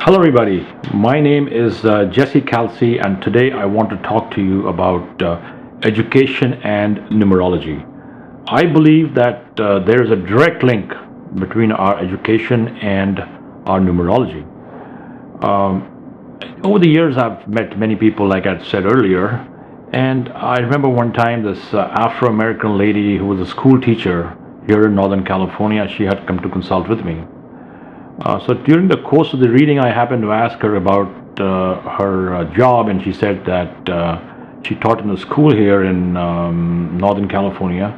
Hello everybody, my name is Jesse Calci, and today I want to talk to you about education and numerology. I believe that there is a direct link between our education and our numerology. Over the years I've met many people, like I said earlier, and I remember one time this Afro-American lady who was a school teacher here in Northern California. She had come to consult with me. So during the course of the reading, I happened to ask her about her job, and she said that she taught in a school here in Northern California.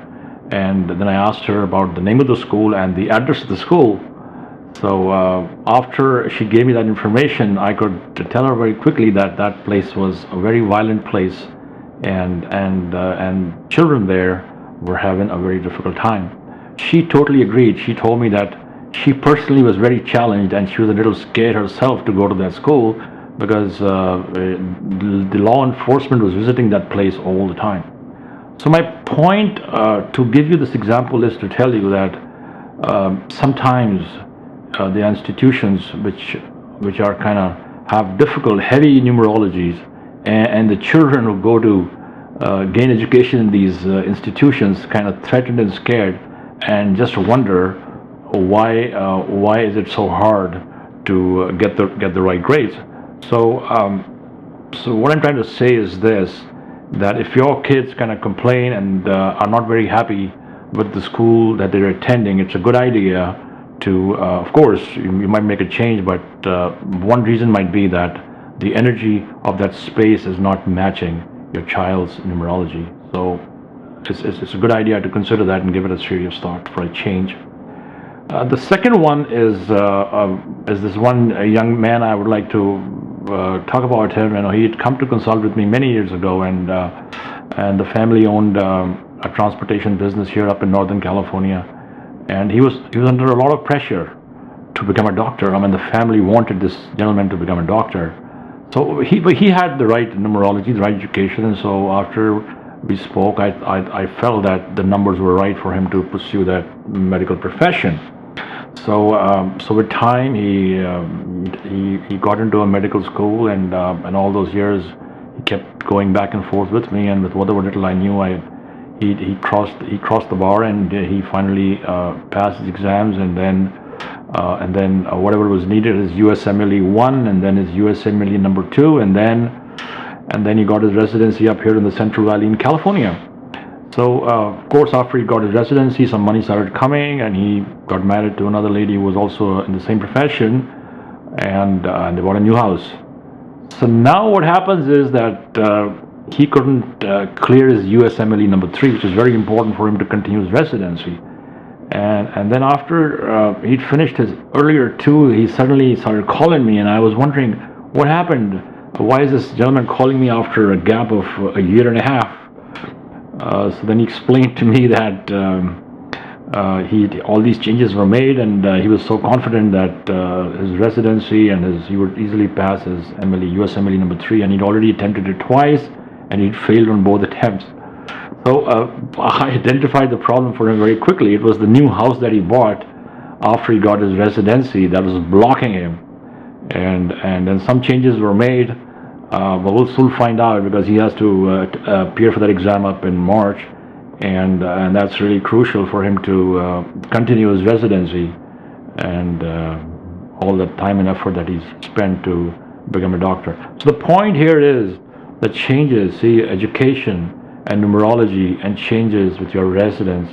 And then I asked her about the name of the school and the address of the school. So after she gave me that information, I could tell her very quickly that that place was a very violent place, and children there were having a very difficult time. She totally agreed. She told me that she personally was very challenged, and she was a little scared herself to go to that school because the law enforcement was visiting that place all the time. So my point to give you this example is to tell you that sometimes the institutions which are kind of have difficult, heavy numerologies, and the children who go to gain education in these institutions kind of threatened and scared, and just wonder why is it so hard to get the right grades. So what I'm trying to say is this, that if your kids kind of complain and are not very happy with the school that they're attending, it's a good idea to of course you might make a change, but one reason might be that the energy of that space is not matching your child's numerology. So it's a good idea to consider that and give it a serious thought for a change. The second one is this one young man. I would like to talk about him. You know, he had come to consult with me many years ago, and the family owned a transportation business here up in Northern California, and he was under a lot of pressure to become a doctor. I mean, the family wanted this gentleman to become a doctor, so he had the right numerology, the right education, and so after we spoke, I felt that the numbers were right for him to pursue that medical profession. So with time, he got into a medical school, and all those years he kept going back and forth with me, and with whatever little I knew, he crossed the bar, and he finally passed his exams, and then whatever was needed, his USMLE 1, and then his USMLE number 2, and then he got his residency up here in the Central Valley in California. So, of course, after he got his residency, some money started coming, and he got married to another lady who was also in the same profession, and they bought a new house. So now what happens is that he couldn't clear his USMLE number 3, which is very important for him to continue his residency. And then after he'd finished his earlier 2, he suddenly started calling me, and I was wondering what happened. Why is this gentleman calling me after a gap of a year and a half? So then he explained to me that all these changes were made, and he was so confident that his residency and he would easily pass his USMLE number 3, and he'd already attempted it twice, and he'd failed on both attempts. So I identified the problem for him very quickly. It was the new house that he bought after he got his residency that was blocking him, and then some changes were made. But we'll soon find out, because he has to appear for that exam up in March, and that's really crucial for him to continue his residency and all the time and effort that he's spent to become a doctor. So the point here is that changes, education and numerology, and changes with your residence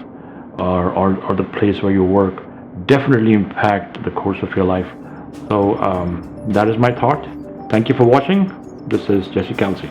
or the place where you work definitely impact the course of your life. So that is my thought. Thank you for watching. This is Jesse Calci.